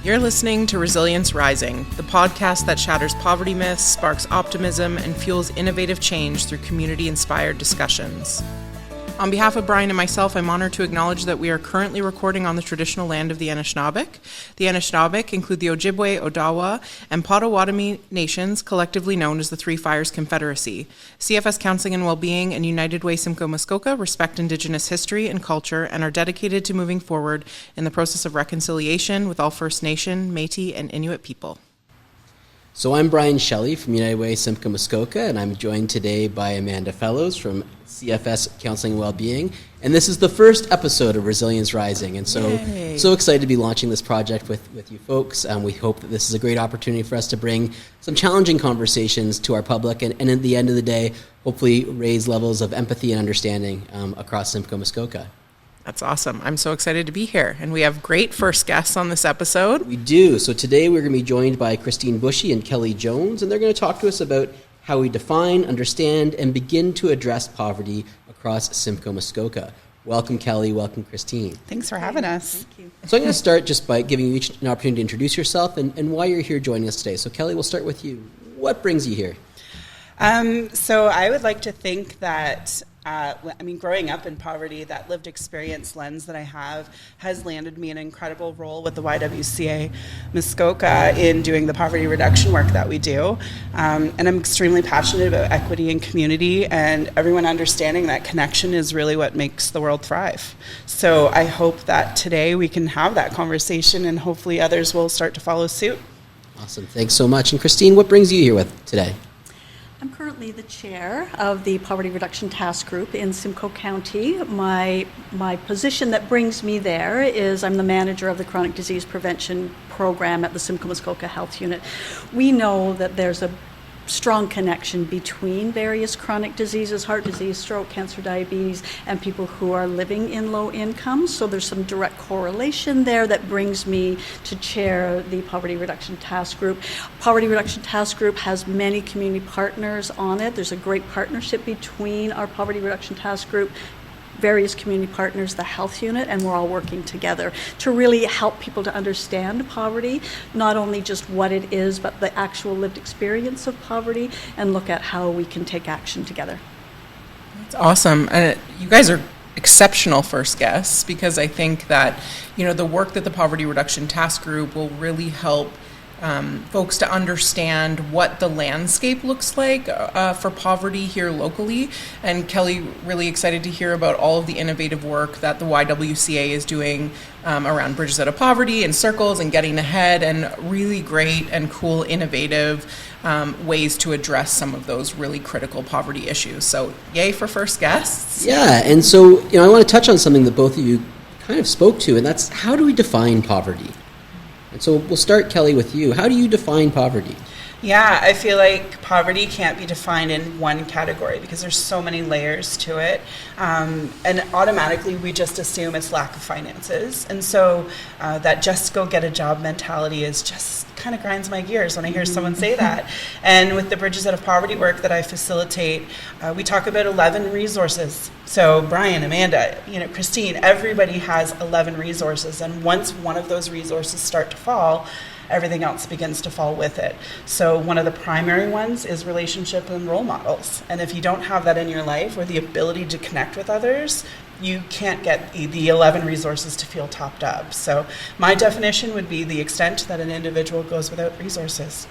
You're listening to Resilience Rising, the podcast that shatters poverty myths, sparks optimism, and fuels innovative change through community-inspired discussions. On behalf of Brian and myself, I'm honored to acknowledge that we are currently recording on the traditional land of the Anishinaabe. The Anishinaabe include the Ojibwe, Odawa, and Potawatomi nations, collectively known as the Three Fires Confederacy. CFS Counseling and Wellbeing and United Way Simcoe Muskoka respect Indigenous history and culture and are dedicated to moving forward in the process of reconciliation with all First Nation, Métis, and Inuit people. So I'm Brian Shelley from United Way Simcoe Muskoka, and I'm joined today by Amanda Fellows from CFS Counseling and Wellbeing. And this is the first episode of Resilience Rising, and so excited to be launching this project with you folks. We hope that this is a great opportunity for us to bring some challenging conversations to our public, and at the end of the day, hopefully raise levels of empathy and understanding across Simcoe Muskoka. That's awesome. I'm so excited to be here. And we have great first guests on this episode. We do. So today we're going to be joined by Christine Bushy and Kelly Jones, and they're going to talk to us about how we define, understand, and begin to address poverty across Simcoe Muskoka. Welcome, Kelly. Welcome, Christine. Thanks for having us. Thank you. So I'm going to start just by giving you each an opportunity to introduce yourself and why you're here joining us today. So Kelly, we'll start with you. What brings you here? So I would like to think that growing up in poverty, that lived experience lens that I have has landed me in an incredible role with the YWCA Muskoka in doing the poverty reduction work that we do. And I'm extremely passionate about equity and community and everyone understanding that connection is really what makes the world thrive. So I hope that today we can have that conversation and hopefully others will start to follow suit. Awesome. Thanks so much. And Christine, what brings you here with today? I'm currently the chair of the Poverty Reduction Task Group in Simcoe County. My position that brings me there is I'm the manager of the Chronic Disease Prevention Program at the Simcoe Muskoka Health Unit. We know that there's a strong connection between various chronic diseases, heart disease, stroke, cancer, diabetes, and people who are living in low income. So there's some direct correlation there that brings me to chair the Poverty Reduction Task Group. Poverty Reduction Task Group has many community partners on it. There's a great partnership between our Poverty Reduction Task Group, various community partners, the health unit, and we're all working together to really help people to understand poverty, not only just what it is, but the actual lived experience of poverty, and look at how we can take action together. That's awesome. You guys are exceptional first guests because I think that, the work that the Poverty Reduction Task Group will really help folks to understand what the landscape looks like for poverty here locally. And Kelly, really excited to hear about all of the innovative work that the YWCA is doing around Bridges Out of Poverty and circles and getting ahead, and really great and cool, innovative ways to address some of those really critical poverty issues. So yay for first guests. Yeah, and so I want to touch on something that both of you kind of spoke to, and that's how do we define poverty? And so we'll start, Kelly, with you. How do you define poverty? Yeah, I feel like poverty can't be defined in one category because there's so many layers to it. And automatically we just assume it's lack of finances. And so that just go get a job mentality is just kind of grinds my gears when I hear someone say that. And with the Bridges Out of Poverty work that I facilitate, we talk about 11 resources. So Brian, Amanda, Christine, everybody has 11 resources. And once one of those resources start to fall, everything else begins to fall with it. So one of the primary ones is relationship and role models. And if you don't have that in your life or the ability to connect with others, you can't get the 11 resources to feel topped up. So my definition would be the extent that an individual goes without resources.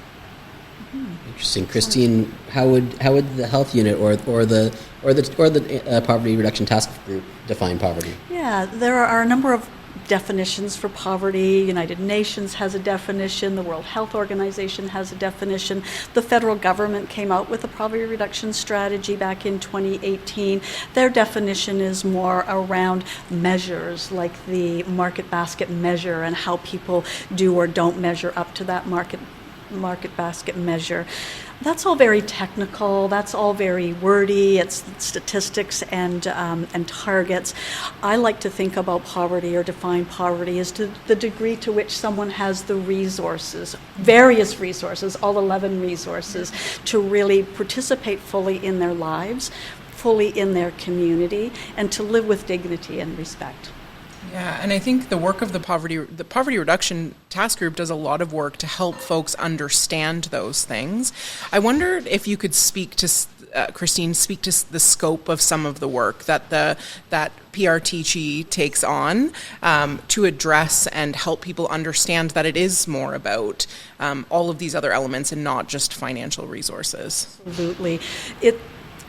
Interesting, Christine. How would the health unit or the Poverty Reduction Task Group define poverty? Yeah, there are a number of definitions for poverty. United Nations has a definition. The World Health Organization has a definition. The federal government came out with a poverty reduction strategy back in 2018. Their definition is more around measures like the market basket measure and how people do or don't measure up to that market basket measure. That's all very technical. That's all very wordy. It's statistics and targets. I like to think about poverty or define poverty as to the degree to which someone has the resources, various resources, all 11 resources, to really participate fully in their lives, fully in their community, and to live with dignity and respect. Yeah, and I think the work of the poverty reduction task group does a lot of work to help folks understand those things. I wondered if you could speak to Christine, speak to the scope of some of the work that PRTG takes on to address and help people understand that it is more about all of these other elements and not just financial resources. Absolutely.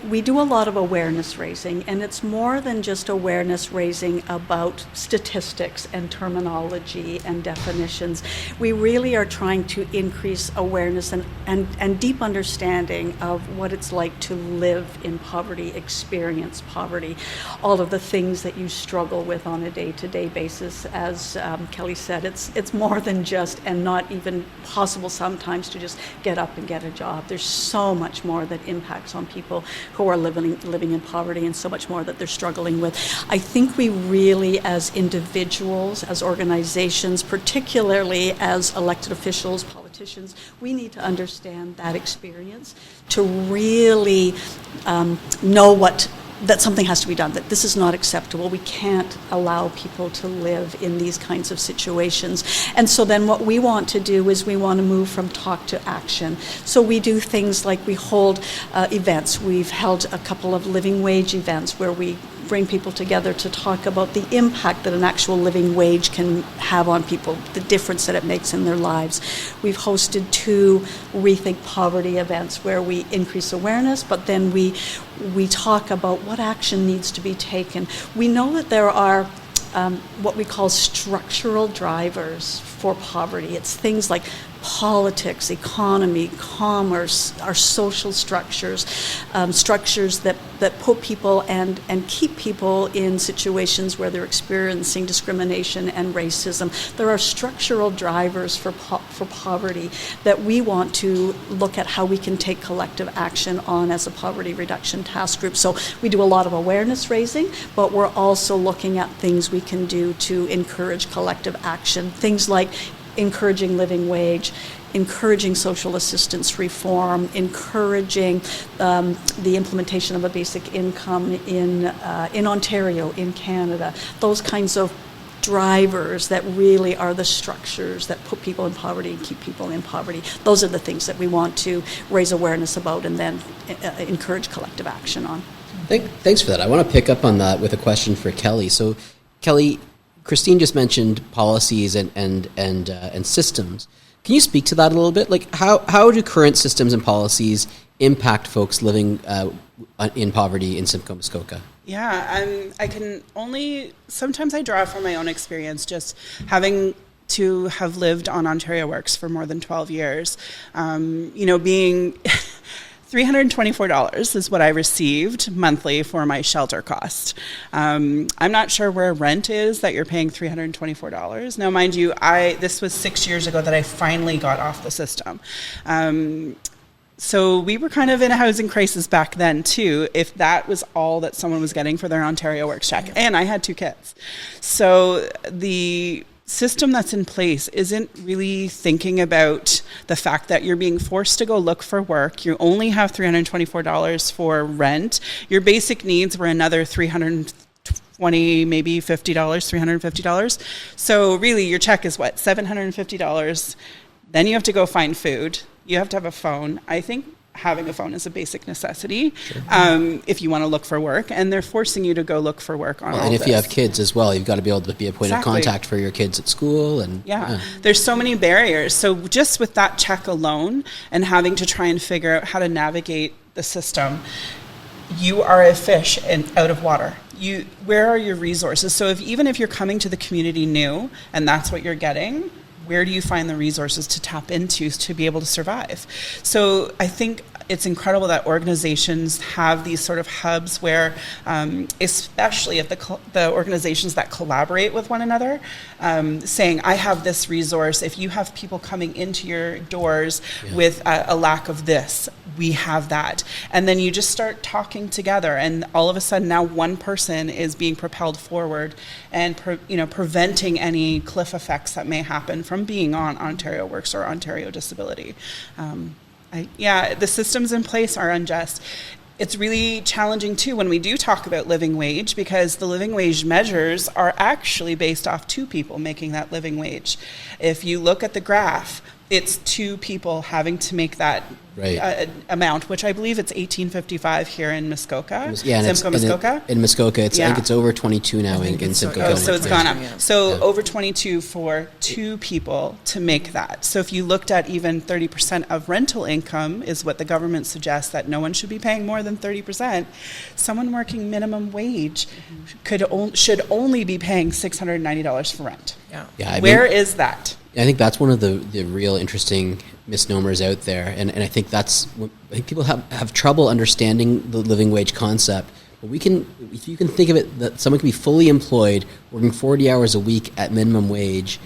We do a lot of awareness raising, and it's more than just awareness raising about statistics and terminology and definitions. We really are trying to increase awareness and deep understanding of what it's like to live in poverty, experience poverty, all of the things that you struggle with on a day-to-day basis. As Kelly said, it's more than just, and not even possible sometimes, to just get up and get a job. There's so much more that impacts on people who are living in poverty, and so much more that they're struggling with. I think we really, as individuals, as organizations, particularly as elected officials, politicians, we need to understand that experience to really know that something has to be done, that this is not acceptable. We can't allow people to live in these kinds of situations. And so then what we want to do is we want to move from talk to action. So we do things like we hold events. We've held a couple of living wage events where we bring people together to talk about the impact that an actual living wage can have on people, the difference that it makes in their lives. We've hosted 2 Rethink Poverty events where we increase awareness, but then we talk about what action needs to be taken. We know that there are what we call structural drivers for poverty. It's things like politics, economy, commerce, our social structures, structures that put people and keep people in situations where they're experiencing discrimination and racism. There are structural drivers for poverty that we want to look at how we can take collective action on as a poverty reduction task group. So we do a lot of awareness raising, but we're also looking at things we can do to encourage collective action. Things like encouraging living wage, encouraging social assistance reform, encouraging the implementation of a basic income in Ontario, in Canada. Those kinds of drivers that really are the structures that put people in poverty and keep people in poverty. Those are the things that we want to raise awareness about and then encourage collective action on. Thanks for that. I want to pick up on that with a question for Kelly. So, Kelly, Christine just mentioned policies and systems. Can you speak to that a little bit? Like, how do current systems and policies impact folks living in poverty in Simcoe, Muskoka? Yeah, I can only, sometimes I draw from my own experience, just having to have lived on Ontario Works for more than 12 years. Being $324 is what I received monthly for my shelter cost. I'm not sure where rent is that you're paying $324. Now, mind you, this was 6 years ago that I finally got off the system. So we were kind of in a housing crisis back then, too, if that was all that someone was getting for their Ontario Works check. And I had 2 kids. So the system that's in place isn't really thinking about the fact that you're being forced to go look for work. You only have $324 for rent. Your basic needs were another $320, maybe $350. So really your check is what, $750. Then you have to go find food. You have to have a phone. I think having a phone is a basic necessity. Sure. If you want to look for work, and they're forcing you to go look for work on all and if this. You have kids as well, you've got to be able to be a point of contact for your kids at school. And there's so many barriers. So just with that check alone and having to try and figure out how to navigate the system, you are a fish out of water. Where are your resources? So even if you're coming to the community new and that's what you're getting, where do you find the resources to tap into to be able to survive? So I think it's incredible that organizations have these sort of hubs where, especially if the organizations that collaborate with one another, saying, I have this resource. If you have people coming into your doors with a lack of this, we have that. And then you just start talking together, and all of a sudden now one person is being propelled forward and preventing any cliff effects that may happen from being on Ontario Works or Ontario Disability. The systems in place are unjust. it's really challenging too when we do talk about living wage, because the living wage measures are actually based off two people making that living wage. If you look at the graph, it's two people having to make that amount, which I believe it's $18.55 here in Muskoka. Yeah, and Simcoe, Muskoka. In Muskoka, I think it's over 22 now in it's Simcoe so- County. So it's gone up. Yeah. So over 22 for two people to make that. So if you looked at even 30% of rental income is what the government suggests, that no one should be paying more than 30%. Someone working minimum wage should only be paying $690 for rent. Yeah. Where is that? I think that's one of the real interesting misnomers out there, and I think I think people have trouble understanding the living wage concept. But if you can think of it that someone can be fully employed, working 40 hours a week at minimum wage,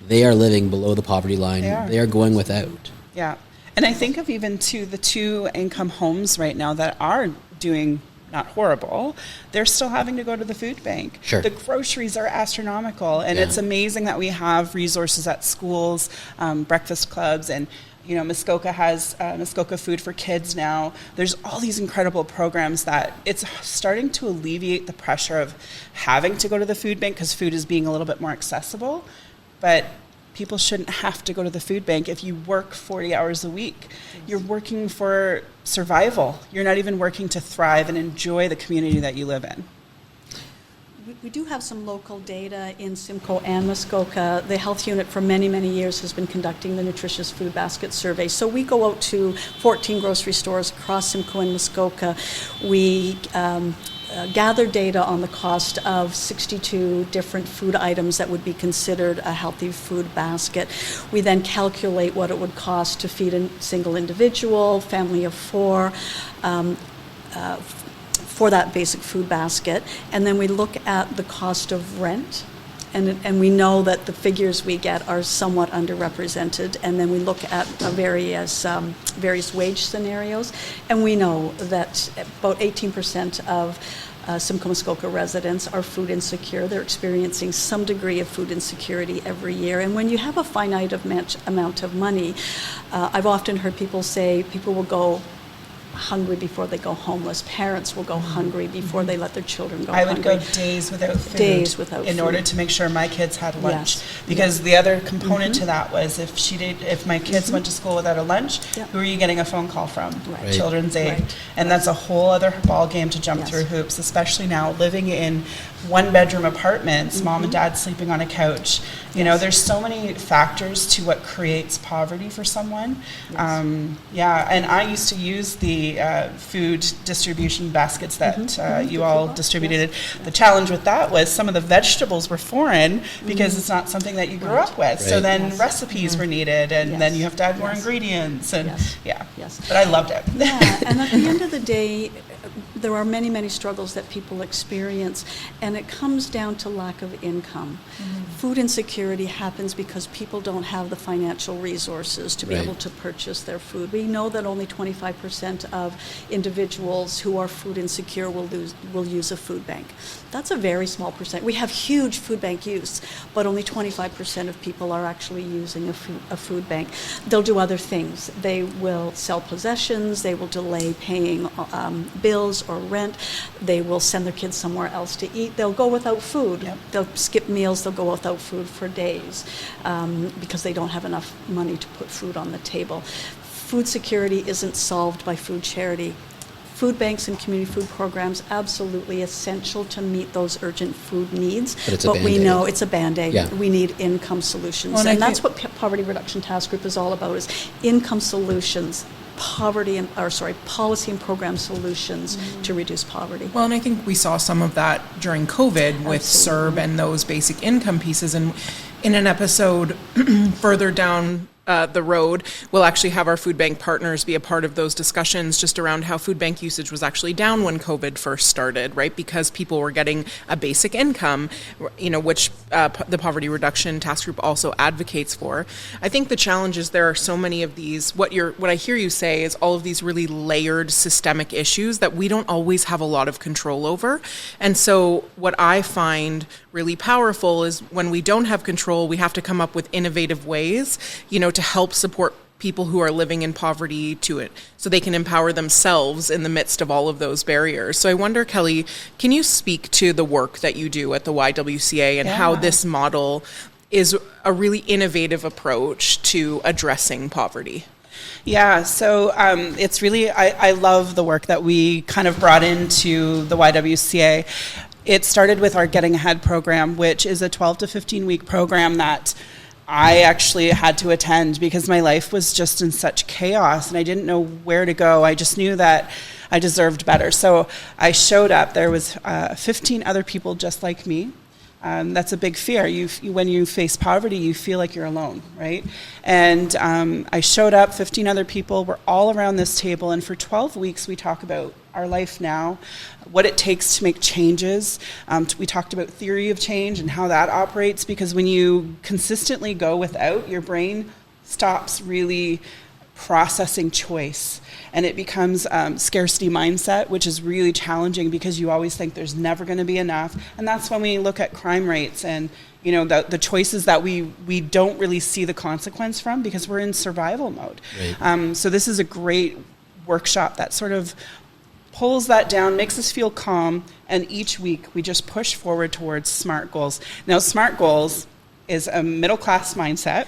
they are living below the poverty line. They are going without. Yeah, and I think of even to the two income homes right now that are doing not horrible, they're still having to go to the food bank. Sure. The groceries are astronomical, and it's amazing that we have resources at schools, breakfast clubs, and Muskoka has Muskoka Food for Kids now. There's all these incredible programs that it's starting to alleviate the pressure of having to go to the food bank because food is being a little bit more accessible. But people shouldn't have to go to the food bank if you work 40 hours a week. You're working for survival. You're not even working to thrive and enjoy the community that you live in. We do have some local data in Simcoe and Muskoka. The health unit for many, many years has been conducting the Nutritious Food Basket Survey. So we go out to 14 grocery stores across Simcoe and Muskoka. We gather data on the cost of 62 different food items that would be considered a healthy food basket. We then calculate what it would cost to feed a single individual, family of four, for that basic food basket. And then we look at the cost of rent. And we know that the figures we get are somewhat underrepresented. And then we look at various wage scenarios. And we know that about 18% of Simcoe Muskoka residents are food insecure. They're experiencing some degree of food insecurity every year. And when you have a finite amount of money, I've often heard people say people will go hungry before they go homeless. Parents will go hungry before they let their children go hungry. I would go days without food. In order to make sure my kids had lunch. Yes. Because the other component to that was if my kids went to school without a lunch, who are you getting a phone call from? Right. Children's Aid. Right. And that's a whole other ball game to jump through hoops, especially now living in one-bedroom apartments, mom and dad sleeping on a couch. You know, there's so many factors to what creates poverty for someone. And I used to use the food distribution baskets that you all distributed. The challenge with that was some of the vegetables were foreign because it's not something that you grew up with. So then recipes were needed, and then you have to add more ingredients. And but I loved it. And at the end of the day, there are many, many struggles that people experience, and it comes down to lack of income. Food insecurity happens because people don't have the financial resources to be able to purchase their food. We know that only 25% of individuals who are food insecure will use a food bank. That's a very small percent. We have huge food bank use, but only 25% of people are actually using a food bank. They'll do other things. They will sell possessions. They will delay paying bills or rent. They will send their kids somewhere else to eat. They'll go without food. They'll skip meals. They'll go without food for days because they don't have enough money to put food on the table. Food security isn't solved by food charity. Food banks and community food programs absolutely essential to meet those urgent food needs. But we know it's a Band-Aid. Yeah. We need income solutions. Well, and that's what Poverty Reduction Task Group is all about, is income solutions, policy and program solutions to reduce poverty. Well, and I think we saw some of that during COVID with CERB and those basic income pieces. And in an episode further down the road, we'll actually have our food bank partners be a part of those discussions just around how food bank usage was actually down when COVID first started, right? Because people were getting a basic income, which the Poverty Reduction Task Group also advocates for. I think the challenge is there are so many of these, what I hear you say is all of these really layered systemic issues that we don't always have a lot of control over. And so what I find really powerful is when we don't have control, we have to come up with innovative ways, to help support people who are living in poverty to it, so they can empower themselves in the midst of all of those barriers. So I wonder, Kelly, can you speak to the work that you do at the YWCA and how this model is a really innovative approach to addressing poverty? Yeah, so it's really, I love the work that we kind of brought into the YWCA. It started with our Getting Ahead program, which is a 12 to 15 week program that I actually had to attend because my life was just in such chaos and I didn't know where to go. I just knew that I deserved better. So I showed up. There was 15 other people just like me. That's a big fear. When you face poverty, you feel like you're alone, right? And I showed up, 15 other people. We're all around this table, and for 12 weeks we talk about our life now, what it takes to make changes. We talked about theory of change and how that operates, because when you consistently go without, your brain stops really processing choice, and it becomes scarcity mindset, which is really challenging because you always think there's never going to be enough. And that's when we look at crime rates and the choices that we don't really see the consequence from because we're in survival mode. Right. So this is a great workshop that sort of pulls that down, makes us feel calm, and each week we just push forward towards SMART goals. Now, SMART goals is a middle class mindset.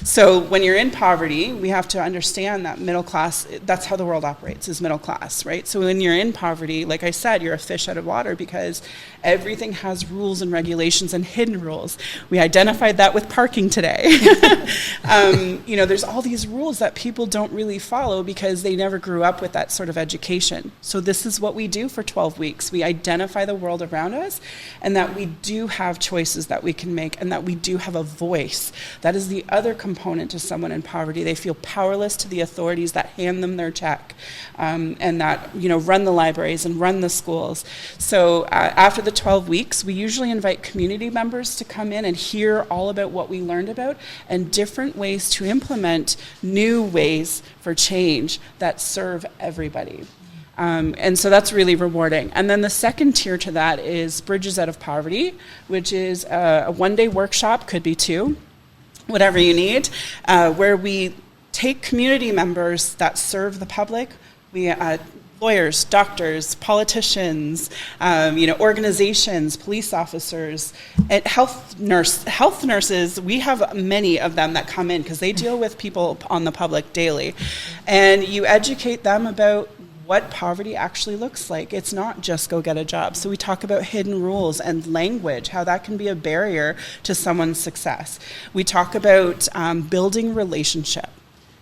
So when you're in poverty, we have to understand that middle class, that's how the world operates, is middle class, right? So when you're in poverty, like I said, you're a fish out of water because everything has rules and regulations and hidden rules. We identified that with parking today. There's all these rules that people don't really follow because they never grew up with that sort of education. So this is what we do for 12 weeks. We identify the world around us and that we do have choices that we can make and that we do have a voice. That is the other component to someone in poverty. They feel powerless to the authorities that hand them their check and that run the libraries and run the schools. So after the 12 weeks, we usually invite community members to come in and hear all about what we learned about and different ways to implement new ways for change that serve everybody. And so that's really rewarding. And then the second tier to that is Bridges Out of Poverty, which is a one-day workshop, could be two, whatever you need, where we take community members that serve the public. We lawyers, doctors, politicians, organizations, police officers, and health nurses. We have many of them that come in because they deal with people on the public daily. And you educate them about what poverty actually looks like. It's not just go get a job. So we talk about hidden rules and language, how that can be a barrier to someone's success. We talk about building relationship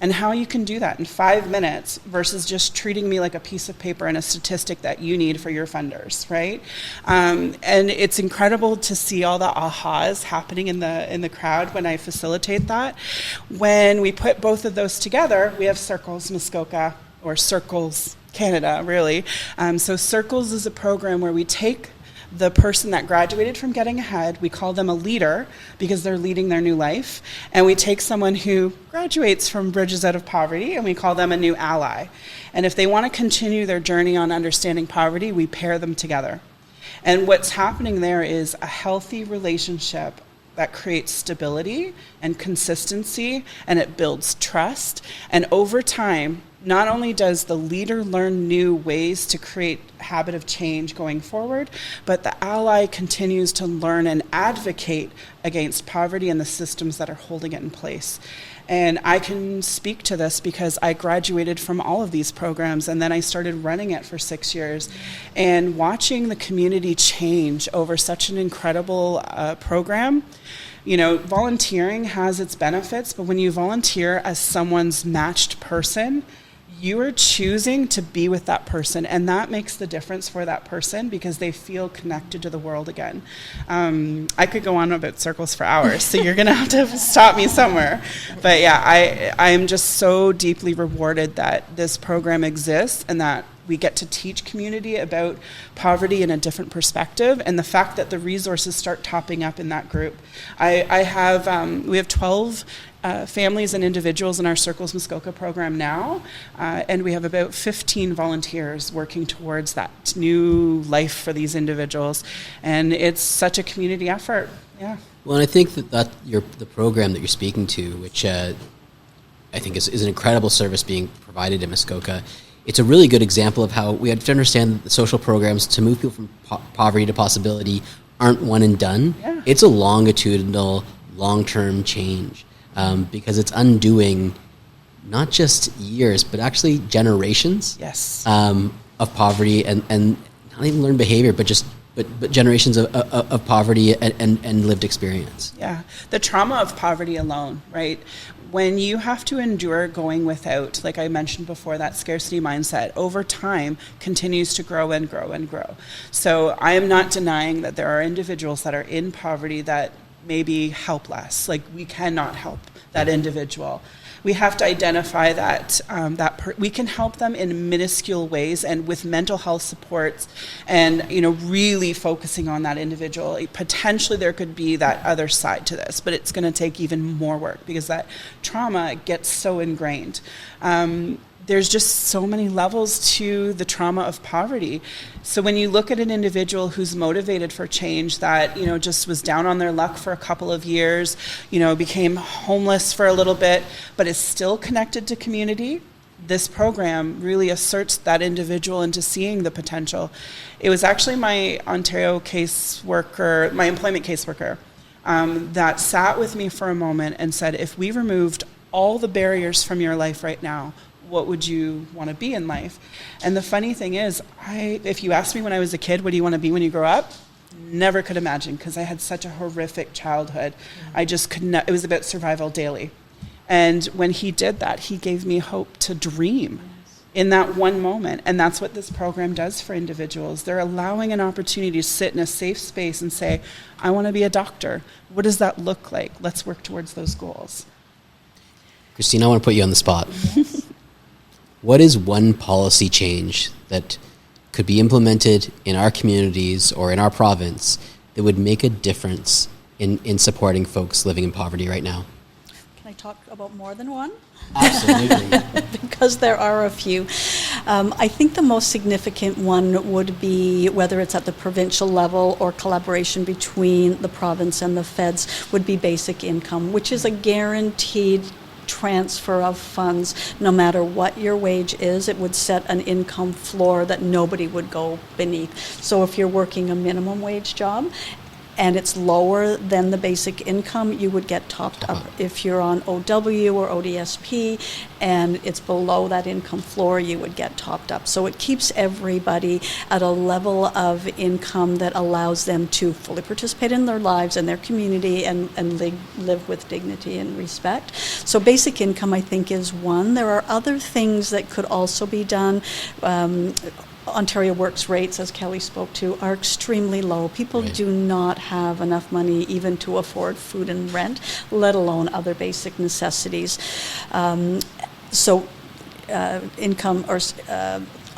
and how you can do that in 5 minutes versus just treating me like a piece of paper and a statistic that you need for your funders, right? And it's incredible to see all the ahas happening in the crowd when I facilitate that. When we put both of those together, we have Circles Muskoka, or Circles Canada, really. So Circles is a program where we take the person that graduated from Getting Ahead, we call them a leader because they're leading their new life, and we take someone who graduates from Bridges Out of Poverty and we call them a new ally. And if they want to continue their journey on understanding poverty, we pair them together. And what's happening there is a healthy relationship that creates stability and consistency, and it builds trust. And over time, not only does the leader learn new ways to create habit of change going forward, but the ally continues to learn and advocate against poverty and the systems that are holding it in place. And I can speak to this because I graduated from all of these programs and then I started running it for 6 years. And watching the community change over such an incredible program, volunteering has its benefits, but when you volunteer as someone's matched person, you are choosing to be with that person, and that makes the difference for that person because they feel connected to the world again. I could go on about Circles for hours, so you're going to have to stop me somewhere. But yeah, I am just so deeply rewarded that this program exists and that we get to teach community about poverty in a different perspective, and the fact that the resources start topping up in that group. We have 12 families and individuals in our Circles Muskoka program now, and we have about 15 volunteers working towards that new life for these individuals, and it's such a community effort. Yeah. Well, and I think that the program that you're speaking to, which I think is an incredible service being provided in Muskoka. It's a really good example of how we have to understand that the social programs to move people from poverty to possibility aren't one and done. Yeah. It's a longitudinal, long-term change because it's undoing not just years, but actually generations Yes. of poverty and not even learned behavior, but generations of poverty and lived experience. Yeah, the trauma of poverty alone, right? When you have to endure going without, like I mentioned before, that scarcity mindset over time continues to grow and grow and grow. So I am not denying that there are individuals that are in poverty that may be helpless. Like we cannot help that individual. We have to identify that we can help them in minuscule ways and with mental health supports, and really focusing on that individual. Potentially, there could be that other side to this, but it's going to take even more work because that trauma gets so ingrained. There's just so many levels to the trauma of poverty. So when you look at an individual who's motivated for change, that just was down on their luck for a couple of years, became homeless for a little bit, but is still connected to community, this program really asserts that individual into seeing the potential. It was actually my Ontario caseworker, my employment caseworker, that sat with me for a moment and said, if we removed all the barriers from your life right now, what would you want to be in life? And the funny thing is, if you asked me when I was a kid, what do you want to be when you grow up? Never could imagine, because I had such a horrific childhood. I just could not, it was about survival daily. And when he did that, he gave me hope to dream in that one moment. And that's what this program does for individuals. They're allowing an opportunity to sit in a safe space and say, I want to be a doctor. What does that look like? Let's work towards those goals. Christine, I want to put you on the spot. What is one policy change that could be implemented in our communities or in our province that would make a difference in supporting folks living in poverty right now? Can I talk about more than one? Absolutely. Because there are a few. I think the most significant one would be, whether it's at the provincial level or collaboration between the province and the feds, would be basic income, which is a guaranteed transfer of funds. No matter what your wage is, it would set an income floor that nobody would go beneath. So if you're working a minimum wage job and it's lower than the basic income, you would get topped up. If you're on OW or ODSP and it's below that income floor, you would get topped up. So it keeps everybody at a level of income that allows them to fully participate in their lives and their community and live with dignity and respect. So basic income, I think, is one. There are other things that could also be done. Ontario Works rates, as Kelly spoke to, are extremely low. People do not have enough money even to afford food and rent, let alone other basic necessities. Income or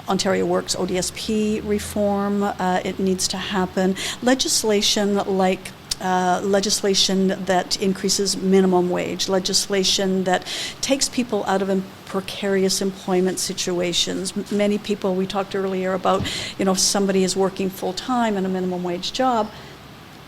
Ontario Works ODSP reform, it needs to happen. Legislation like legislation that increases minimum wage, legislation that takes people out of precarious employment situations. Many people, we talked earlier about, if somebody is working full-time in a minimum wage job,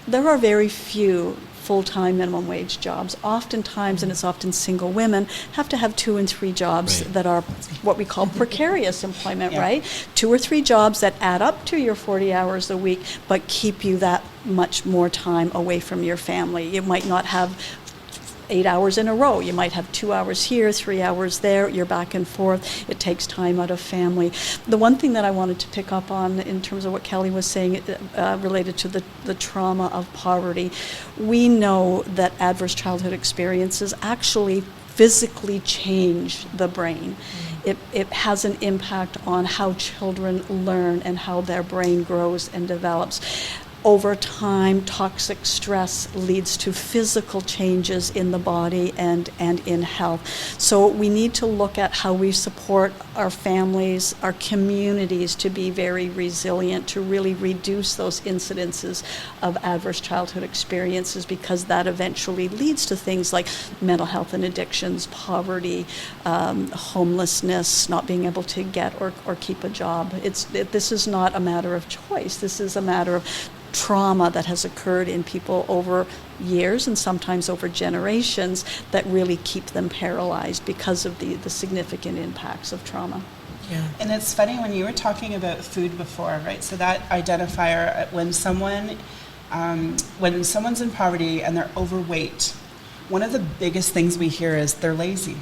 there are very few full-time minimum wage jobs. Oftentimes, and it's often single women, have to have 2 and 3 jobs that are what we call precarious employment, right? 2 or 3 jobs that add up to your 40 hours a week, but keep you that much more time away from your family. You might not have 8 hours in a row. You might have 2 hours here, 3 hours there. You're back and forth. It takes time out of family. The one thing that I wanted to pick up on in terms of what Kelly was saying related to the trauma of poverty, we know that adverse childhood experiences actually physically change the brain. It has an impact on how children learn and how their brain grows and develops. Over time, toxic stress leads to physical changes in the body and in health. So we need to look at how we support our families, our communities to be very resilient, to really reduce those incidences of adverse childhood experiences, because that eventually leads to things like mental health and addictions, poverty, homelessness, not being able to get or keep a job. This is not a matter of choice. This is a matter of trauma that has occurred in people over years and sometimes over generations that really keep them paralyzed because of the significant impacts of trauma. Yeah. And it's funny when you were talking about food before, right? So that identifier, when someone's in poverty and they're overweight, one of the biggest things we hear is they're lazy.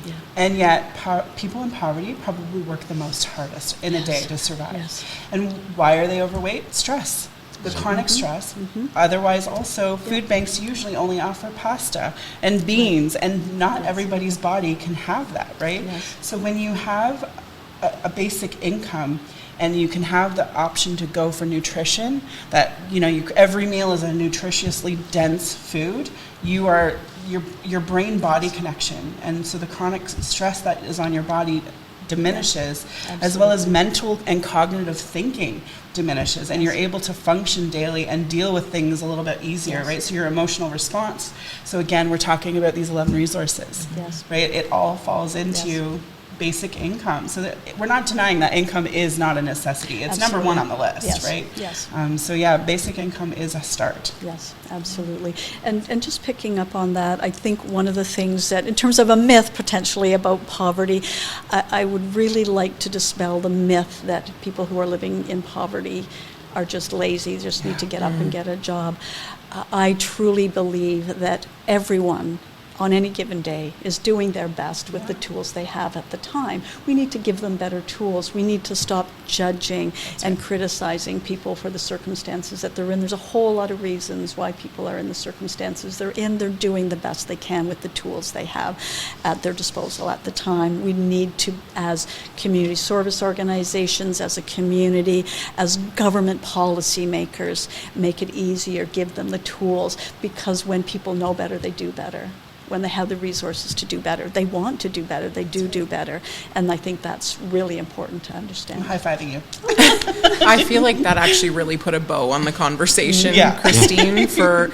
Yeah. And yet people in poverty probably work the most hardest in a day to survive. Yes. And why are they overweight? Stress. The chronic stress. Otherwise, also, food banks usually only offer pasta and beans, and not everybody's body can have that, right? Yes. So when you have a basic income and you can have the option to go for nutrition, that, every meal is a nutritiously dense food, your brain-body connection, and so the chronic stress that is on your body diminishes, as well as mental and cognitive thinking diminishes, and you're able to function daily and deal with things a little bit easier, right? So your emotional response. So again, we're talking about these 11 resources, right? It all falls into basic income. So that we're not denying that income is not a necessity. It's number one on the list, right? Yes. So yeah, basic income is a start. Yes, absolutely. And just picking up on that, I think one of the things that, in terms of a myth potentially about poverty, I would really like to dispel the myth that people who are living in poverty are just lazy, just need to get up and get a job. I truly believe that everyone on any given day is doing their best with the tools they have at the time. We need to give them better tools. We need to stop judging and criticizing people for the circumstances that they're in. There's a whole lot of reasons why people are in the circumstances they're in. They're doing the best they can with the tools they have at their disposal at the time. We need to, as community service organizations, as a community, as government policymakers, make it easier, give them the tools, because when people know better, they do better. When they have the resources to do better, they want to do better, they do better. And I think that's really important to understand. I'm high-fiving you. I feel like that actually really put a bow on the conversation, Yeah. Christine, for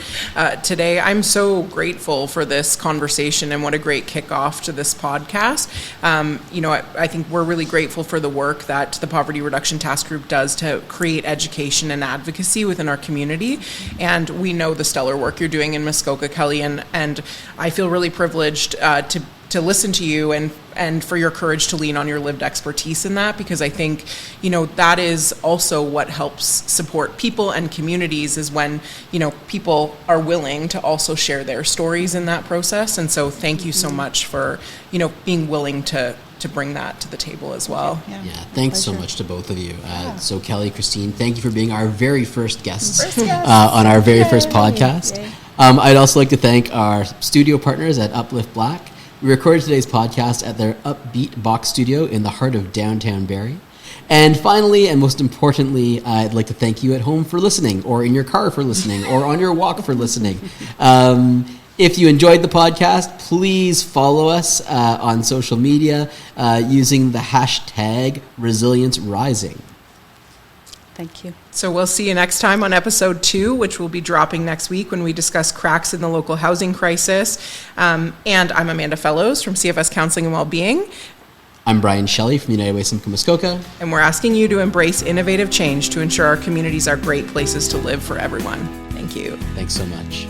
today. I'm so grateful for this conversation, and what a great kickoff to this podcast. I think we're really grateful for the work that the Poverty Reduction Task Group does to create education and advocacy within our community. And we know the stellar work you're doing in Muskoka, Kelly, and I feel really privileged to listen to you and for your courage to lean on your lived expertise in that, because I think, that is also what helps support people and communities, is when, people are willing to also share their stories in that process. And so thank you so much for, being willing to bring that to the table as well. Yeah. Thanks so much to both of you. So Kelly, Christine, thank you for being our very first guests guest. on our very first podcast. I'd also like to thank our studio partners at Uplift Black. We recorded today's podcast at their Upbeat Box Studio in the heart of downtown Barrie. And finally, and most importantly, I'd like to thank you at home for listening, or in your car for listening, or on your walk for listening. If you enjoyed the podcast, please follow us on social media using the hashtag ResilienceRising. Thank you. So we'll see you next time on episode 2, which will be dropping next week, when we discuss cracks in the local housing crisis. And I'm Amanda Fellows from CFS Counseling and Wellbeing. I'm Brian Shelley from United Way Simcoe Muskoka. And we're asking you to embrace innovative change to ensure our communities are great places to live for everyone. Thank you. Thanks so much.